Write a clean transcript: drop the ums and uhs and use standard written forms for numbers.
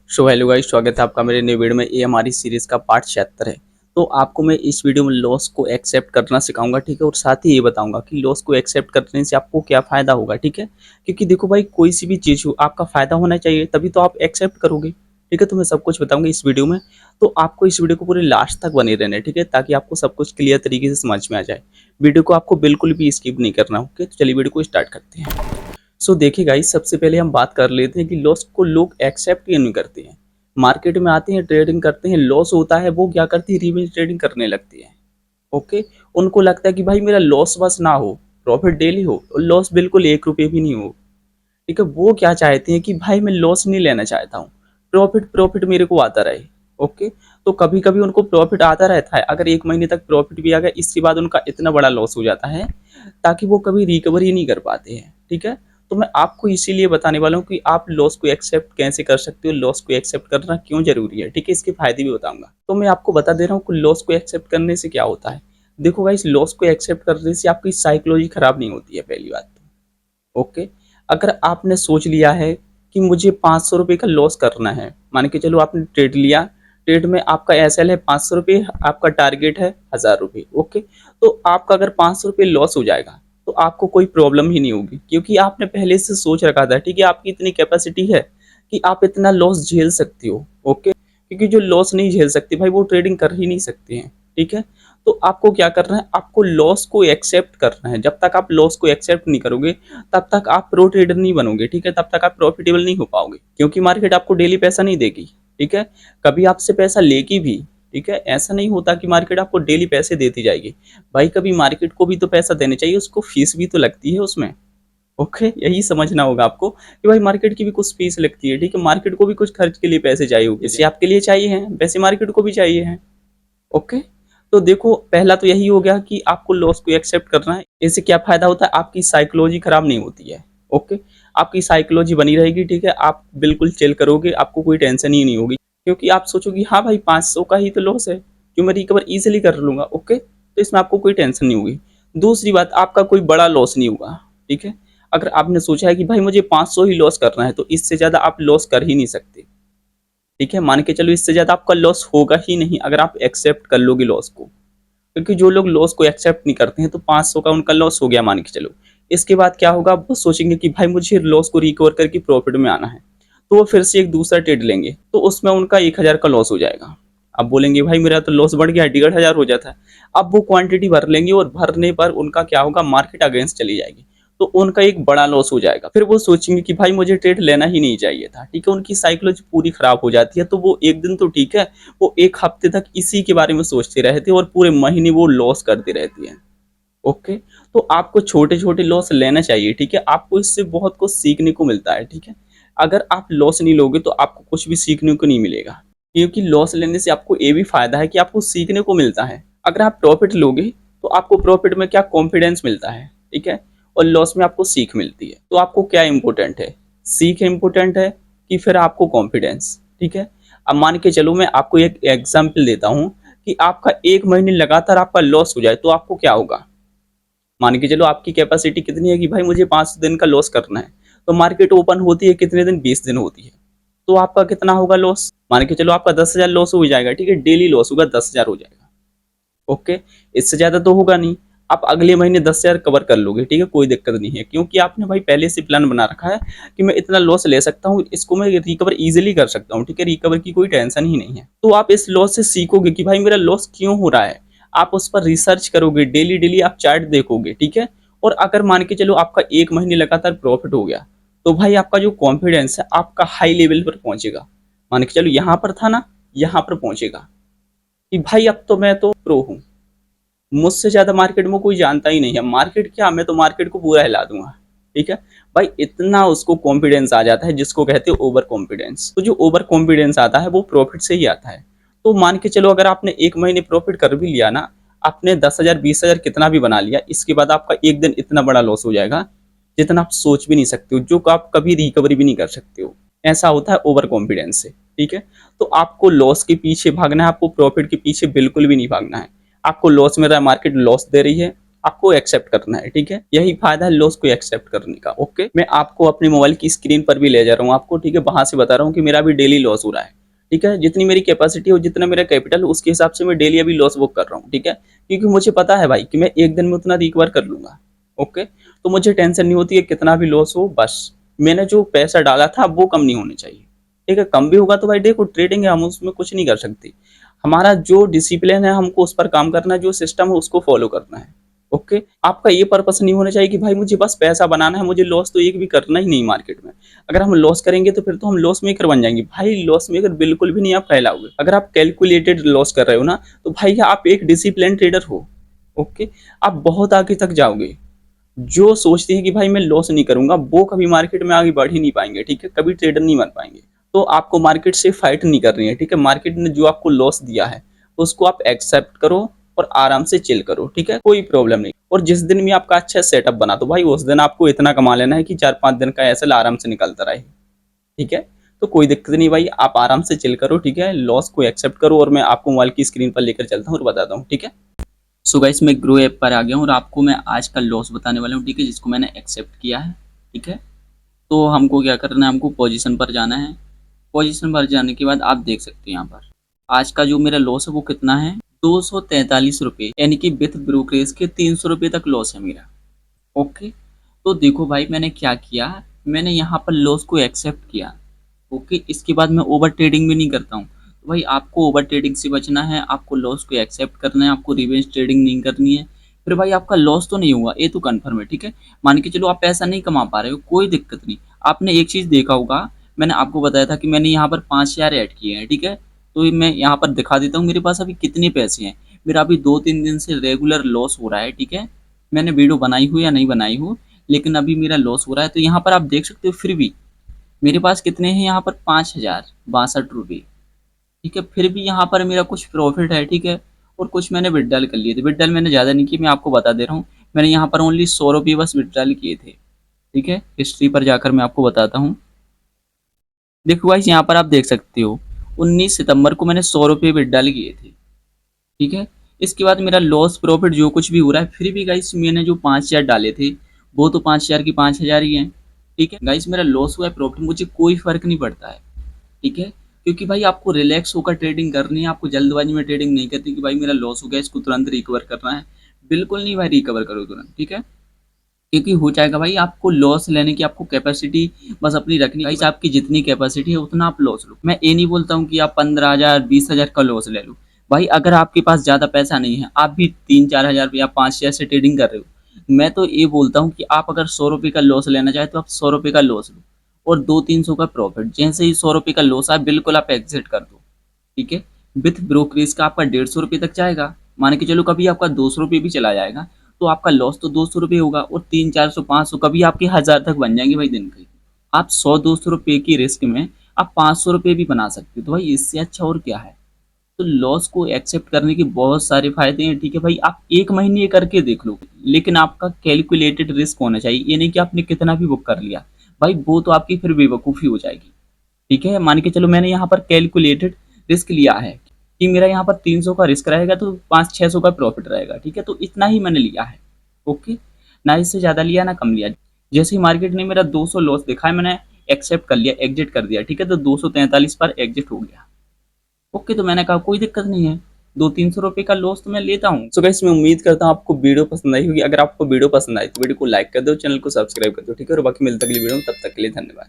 So hello guys, स्वागत है आपका मेरे नए वीडियो में। ये हमारी सीरीज का पार्ट 76 है। तो आपको मैं इस वीडियो में लॉस को एक्सेप्ट करना सिखाऊंगा, ठीक है। और साथ ही ये बताऊंगा कि लॉस को एक्सेप्ट करने से आपको क्या फ़ायदा होगा, ठीक है। क्योंकि देखो भाई, कोई सी भी चीज़ हो आपका फ़ायदा होना चाहिए, तभी तो आप एक्सेप्ट करोगे, ठीक है। तो मैं सब कुछ बताऊंगा इस वीडियो में। तो आपको इस वीडियो को पूरे लास्ट तक बने रहना है, ठीक है, ताकि आपको सब कुछ क्लियर तरीके से समझ में आ जाए। वीडियो को आपको बिल्कुल भी स्किप नहीं करना, ओके। तो चलिए वीडियो को स्टार्ट करते हैं। सो देखिए गाइस, सबसे पहले हम बात कर लेते हैं कि लॉस को लोग एक्सेप्ट क्यों नहीं करते हैं। मार्केट में आते हैं, ट्रेडिंग करते हैं, लॉस होता है, वो क्या करती है, रिवेंज ट्रेडिंग करने लगती है, ओके। उनको लगता है कि भाई मेरा लॉस बस ना हो, प्रॉफिट डेली हो, और लॉस बिल्कुल 1 रुपये भी नहीं हो, ठीक है। वो क्या चाहते हैं कि भाई मैं लॉस नहीं लेना चाहता हूँ, प्रॉफिट प्रॉफिट मेरे को आता रहे, ओके। तो कभी कभी उनको प्रॉफिट आता रहता है, अगर 1 महीने तक प्रॉफिट भी आ गया, इसके बाद उनका इतना बड़ा लॉस हो जाता है ताकि वो कभी रिकवर ही नहीं कर पाते हैं, ठीक है। तो मैं आपको इसीलिए बताने वाला हूँ कि आप लॉस को एक्सेप्ट कैसे कर सकते हो, लॉस को एक्सेप्ट करना क्यों जरूरी है, ठीक है। इसके फायदे भी बताऊंगा। तो मैं आपको बता दे रहा हूँ कि लॉस को एक्सेप्ट करने से क्या होता है। देखो भाई, इस लॉस को एक्सेप्ट करने से आपकी साइकोलॉजी खराब नहीं होती है, पहली बात तो, ओके। अगर आपने सोच लिया है कि मुझे 500 रुपये का लॉस करना है, मान के चलो आपने ट्रेड लिया, ट्रेड में आपका एसएल है 500 रुपये, आपका टारगेट है 1000 रुपये, ओके। तो आपका अगर 500 रुपये लॉस हो जाएगा तो आपको कोई प्रॉब्लम ही नहीं होगी, क्योंकि आपने पहले से सोच रखा था, ठीक है, आपकी इतनी कैपेसिटी है कि आप इतना लॉस झेल सकती हो, ओके। क्योंकि जो लॉस नहीं झेल सकते भाई, वो ट्रेडिंग कर ही नहीं सकते हैं, ठीक है। तो आपको क्या करना है, आपको लॉस को एक्सेप्ट करना है। जब तक आप लॉस को एक्सेप्ट नहीं करोगे, तब तक आप प्रो ट्रेडर नहीं बनोगे, ठीक है। तब तक आप प्रॉफिटेबल नहीं हो पाओगे, क्योंकि मार्केट आपको डेली पैसा नहीं देगी, ठीक है। कभी आपसे पैसा लेगी भी, ठीक है। ऐसा नहीं होता कि मार्केट आपको डेली पैसे देती जाएगी। भाई कभी मार्केट को भी तो पैसा देने चाहिए, उसको फीस भी तो लगती है उसमें, ओके। यही समझना होगा आपको कि भाई मार्केट की भी कुछ फीस लगती है, ठीक है। मार्केट को भी कुछ खर्च के लिए पैसे चाहिए होंगे, जैसे आपके लिए चाहिए हैं वैसे मार्केट को भी चाहिए हैं, ओके। तो देखो, पहला तो यही हो गया कि आपको लॉस को एक्सेप्ट करना है। इससे क्या फायदा होता है, आपकी साइकोलॉजी खराब नहीं होती है, ओके। आपकी साइकोलॉजी बनी रहेगी, ठीक है। आप बिल्कुल चिल करोगे, आपको कोई टेंशन ही नहीं होगी, क्योंकि आप सोचोगे हाँ भाई 500 का ही तो लॉस है, क्यों, मैं रिकवर इजिली कर लूंगा, ओके। तो इसमें आपको कोई टेंशन नहीं होगी। दूसरी बात, आपका कोई बड़ा लॉस नहीं होगा, ठीक है। अगर आपने सोचा है कि भाई मुझे 500 ही लॉस करना है, तो इससे ज्यादा आप लॉस कर ही नहीं सकते, ठीक है। मान के चलो इससे ज्यादा आपका लॉस होगा ही नहीं अगर आप एक्सेप्ट कर लोगे लॉस को। क्योंकि जो लोग लॉस को एक्सेप्ट नहीं करते हैं, तो 500 का उनका लॉस हो गया मान के चलो, इसके बाद क्या होगा, वो सोचेंगे कि भाई मुझे लॉस को रिकवर करके प्रॉफिट में आना है, तो वो फिर से एक दूसरा ट्रेड लेंगे, तो उसमें उनका 1000 का लॉस हो जाएगा। अब बोलेंगे भाई मेरा तो लॉस बढ़ गया, 1500 हो जाता है। अब वो क्वांटिटी भर लेंगे, और भरने पर उनका क्या होगा, मार्केट अगेंस्ट चली जाएगी, तो उनका एक बड़ा लॉस हो जाएगा। फिर वो सोचेंगे कि भाई मुझे ट्रेड लेना ही नहीं चाहिए था, ठीक है। उनकी साइकोलॉजी पूरी खराब हो जाती है। तो वो एक दिन तो ठीक है, वो एक हफ्ते तक इसी के बारे में सोचते रहते हैं, और पूरे महीने वो लॉस करते रहती है, ओके। तो आपको छोटे छोटे लॉस लेना चाहिए, ठीक है। आपको इससे बहुत कुछ सीखने को मिलता है, ठीक है। अगर आप लॉस नहीं लोगे तो आपको कुछ भी सीखने को नहीं मिलेगा, क्योंकि लॉस लेने से आपको ये भी फायदा है कि आपको सीखने को मिलता है। अगर आप प्रॉफिट लोगे तो आपको प्रॉफिट में क्या कॉन्फिडेंस मिलता है, ठीक है। और लॉस में आपको सीख मिलती है। तो आपको क्या इंपॉर्टेंट है, सीख इंपॉर्टेंट है कि फिर आपको कॉन्फिडेंस, ठीक है। अब मान के चलो मैं आपको एक एग्जाम्पल देता हूँ कि आपका 1 महीने लगातार आपका लॉस हो जाए, तो आपको क्या होगा। मान के चलो आपकी कैपेसिटी कितनी है कि भाई मुझे 5 दिन का लॉस करना है, तो मार्केट ओपन होती है कितने दिन, 20 दिन होती है, तो आपका कितना होगा लॉस। मान के चलो आपका 10,000 लॉस हो जाएगा, ठीक है। डेली लॉस होगा 10,000 हो जाएगा, ओके। इससे ज्यादा तो होगा नहीं। आप अगले महीने 10,000 कवर कर लोगे, ठीक है, कोई दिक्कत नहीं है, क्योंकि आपने भाई पहले से प्लान बना रखा है कि मैं इतना लॉस ले सकता हूँ, इसको मैं रिकवर इजीली कर सकता हूँ, ठीक है। रिकवर की कोई टेंशन ही नहीं है। तो आप इस लॉस से सीखोगे कि भाई मेरा लॉस क्यों हो रहा है, आप उस पर रिसर्च करोगे, डेली डेली आप चार्ट देखोगे, ठीक है। और अगर मान के चलो आपका 1 महीने लगातार प्रॉफिट हो गया, तो भाई आपका जो कॉन्फिडेंस है आपका हाई लेवल पर पहुंचेगा। मान के चलो यहाँ पर था ना, यहाँ पर पहुंचेगा कि भाई अब तो मैं तो प्रो हूँ, मुझसे ज्यादा मार्केट में कोई जानता ही नहीं है, मार्केट क्या, मैं तो मार्केट को पूरा हिला दूंगा, ठीक है। भाई इतना उसको कॉन्फिडेंस आ जाता है, जिसको कहते हैं ओवर कॉन्फिडेंस। तो जो ओवर कॉन्फिडेंस आता है वो प्रॉफिट से ही आता है। तो मान के चलो अगर आपने 1 महीने प्रॉफिट कर भी लिया ना, आपने 10,000 20,000 कितना भी बना लिया, इसके बाद आपका एक दिन इतना बड़ा लॉस हो जाएगा जितना आप सोच भी नहीं सकते हो, जो आप कभी रिकवरी भी नहीं कर सकते हो। ऐसा होता है ओवर कॉन्फिडेंस से, ठीक है। तो आपको लॉस के पीछे भागना है, आपको प्रॉफिट के पीछे बिल्कुल भी नहीं भागना है। आपको लॉस में रहा है, मार्केट लॉस दे रही है, आपको एक्सेप्ट करना है, ठीक है। यही फायदा है लॉस को एक्सेप्ट करने का। ओके, मैं आपको अपने मोबाइल की स्क्रीन पर भी ले जा रहा हूँ आपको, ठीक है। वहां से बता रहा हूँ कि मेरा भी डेली लॉस हो रहा है, ठीक है। जितनी मेरी कैपेसिटी हो, जितना मेरा कैपिटल हो, उसके हिसाब से मैं डेली अभी लॉस बुक कर रहा हूँ, ठीक है। क्योंकि मुझे पता है भाई कि मैं एक दिन में उतना रिकवर कर लूंगा। ओके, तो मुझे टेंशन नहीं होती है कितना भी लॉस हो, बस मैंने जो पैसा डाला था वो कम नहीं होना चाहिए, ठीक है। कम भी होगा तो भाई देखो ट्रेडिंग है, हम उसमें कुछ नहीं कर सकते। हमारा जो डिसिप्लिन है हमको उस पर काम करना है, जो सिस्टम है उसको फॉलो करना है। ओके, आपका ये पर्पस नहीं होना चाहिए कि भाई मुझे बस पैसा बनाना है, मुझे लॉस तो एक भी करना ही नहीं मार्केट में। अगर हम लॉस करेंगे तो फिर तो हम लॉस मेकर बन जाएंगे। भाई लॉस मेकर बिल्कुल भी नहीं आप कहलाओगे। अगर आप कैलकुलेटेड लॉस कर रहे हो ना, तो भाई आप एक डिसिप्लिन ट्रेडर हो। ओके, आप बहुत आगे तक जाओगे। जो सोचते हैं कि भाई मैं लॉस नहीं करूंगा, वो कभी मार्केट में आगे बढ़ ही नहीं पाएंगे, ठीक है। कभी ट्रेडर नहीं बन पाएंगे। तो आपको मार्केट से फाइट नहीं करनी है, ठीक है। मार्केट ने जो आपको लॉस दिया है उसको आप एक्सेप्ट करो और आराम से चिल करो, ठीक है। कोई प्रॉब्लम नहीं। और जिस दिन भी आपका अच्छा सेटअप बना तो भाई उस दिन आपको इतना कमा लेना है कि 4-5 दिन का ऐसा आराम से निकलता रहे, ठीक है। तो कोई दिक्कत नहीं भाई, आप आराम से चिल करो, ठीक है। लॉस को एक्सेप्ट करो और मैं आपको मोबाइल की स्क्रीन पर लेकर चलता हूँ और बताता हूँ, ठीक है। सो गाइस, मैं ग्रो ऐप पर आ गया हूँ और आपको मैं आज का लॉस बताने वाला हूँ, ठीक है, जिसको मैंने एक्सेप्ट किया है, ठीक है। तो हमको क्या करना है, हमको पोजीशन पर जाना है। पोजीशन पर जाने के बाद आप देख सकते हैं यहाँ पर आज का जो मेरा लॉस है वो कितना है, 243 रुपये, यानी कि विथ ब्रोकरेज के 300 रुपये तक लॉस है मेरा। ओके, तो देखो भाई मैंने क्या किया, मैंने यहाँ पर लॉस को एक्सेप्ट किया। ओके, इसके बाद मैं ओवर ट्रेडिंग भी नहीं करता हूँ। तो भाई आपको ओवर ट्रेडिंग से बचना है, आपको लॉस को एक्सेप्ट करना है, आपको रिवेंज ट्रेडिंग नहीं करनी है। फिर भाई आपका लॉस तो नहीं हुआ, ये तो कन्फर्म है, ठीक है। मान के चलो आप पैसा नहीं कमा पा रहे हो, कोई दिक्कत नहीं। आपने एक चीज़ देखा होगा, मैंने आपको बताया था कि मैंने यहाँ पर 5,000 ऐड किए हैं, ठीक है। तो मैं यहाँ पर दिखा देता हूँ मेरे पास अभी कितने पैसे हैं। मेरा अभी 2-3 दिन से रेगुलर लॉस हो रहा है, ठीक है। मैंने वीडियो बनाई हो या नहीं बनाई हो, लेकिन अभी मेरा लॉस हो रहा है। तो यहाँ पर आप देख सकते हो फिर भी मेरे पास कितने हैं, यहाँ पर 5,062 रुपये, ठीक है। फिर भी यहाँ पर मेरा कुछ प्रॉफिट है, ठीक है। और कुछ मैंने विड्रॉल कर लिए थे। विड्रॉल मैंने ज़्यादा नहीं किए, मैं आपको बता दे रहा हूँ। मैंने यहाँ पर ओनली 100 रुपये बस विड्रॉल किए थे, ठीक है। हिस्ट्री पर जाकर मैं आपको बताता हूँ। देखो गाइस, यहाँ पर आप देख सकते हो 19 सितंबर को मैंने 100 रुपये विड्रॉल किए थे, ठीक है। इसके बाद मेरा लॉस प्रॉफिट जो कुछ भी हो रहा है, फिर भी गाइस मैंने जो 5,000 डाले थे वो तो 5,000 की 5,000 ही हैं, ठीक है। गाइस मेरा लॉस हुआ है प्रॉफिट, मुझे कोई फर्क नहीं पड़ता है, ठीक है। क्योंकि भाई आपको रिलैक्स होकर ट्रेडिंग करनी है, आपको जल्दबाजी में ट्रेडिंग नहीं करती कि भाई मेरा लॉस हो गया इसको तुरंत रिकवर करना है। बिल्कुल नहीं भाई, रिकवर करो तुरंत, ठीक है। क्योंकि हो जाएगा भाई, आपको लॉस लेने की आपको कैपेसिटी बस अपनी रखनी है। भाई आपकी जितनी कैपेसिटी है उतना आप लॉस लो। मैं ये नहीं बोलता हूँ कि आप 15,000 20,000 का लॉस ले लो। भाई अगर आपके पास ज़्यादा पैसा नहीं है, आप भी 3-4 हज़ार या 5,000 से ट्रेडिंग कर रहे हो, मैं तो ये बोलता हूँ कि आप अगर 100 रुपये का लॉस लेना चाहे तो आप 100 रुपये का लॉस लो और 200-300 का प्रॉफिट। जैसे ही 100 रुपये का लॉस आए बिल्कुल आप एग्जिट कर दो, ठीक है। विथ ब्रोकरेज का आपका 150 रुपये तक जाएगा। मान के चलो कभी आपका 200 रुपये भी चला जाएगा तो आपका लॉस तो 200 रुपये होगा और 300-400-500 कभी आपके 1,000 तक बन जाएंगे भाई दिन के। आप 100-200 रुपये की रिस्क में आप 500 रुपये भी बना सकते हो। तो भाई इससे अच्छा और क्या है। तो लॉस को एक्सेप्ट करने के बहुत सारे फायदे हैं, ठीक है भाई। आप 1 महीने ये करके देख लो, लेकिन आपका कैलकुलेटेड रिस्क होना चाहिए। ये नहीं कि आपने कितना भी बुक कर लिया, भाई वो तो आपकी फिर बेवकूफ़ी हो जाएगी, ठीक है। मान के चलो मैंने यहाँ पर कैलकुलेटेड रिस्क लिया है कि मेरा यहाँ पर 300 का रिस्क रहेगा तो 500-600 का प्रॉफिट रहेगा, ठीक है। तो इतना ही मैंने लिया है, ओके। ना इससे ज़्यादा लिया ना कम लिया। जैसे ही मार्केट ने मेरा 200 लॉस दिखाया, मैंने एक्सेप्ट कर लिया, एग्जिट कर दिया, ठीक है। तो 243 पर एग्जिट हो गया, ओके। तो मैंने कहा कोई दिक्कत नहीं है, 200-300 रुपये का लॉस तो मैं लेता हूँ। सो गाइस, मैं उम्मीद करता हूँ आपको वीडियो पसंद आई होगी। अगर आपको वीडियो पसंद आई तो वीडियो को लाइक कर दो, चैनल को सब्सक्राइब कर दो, ठीक है। और बाकी मिलते अगली वीडियो में, तब तक के लिए धन्यवाद।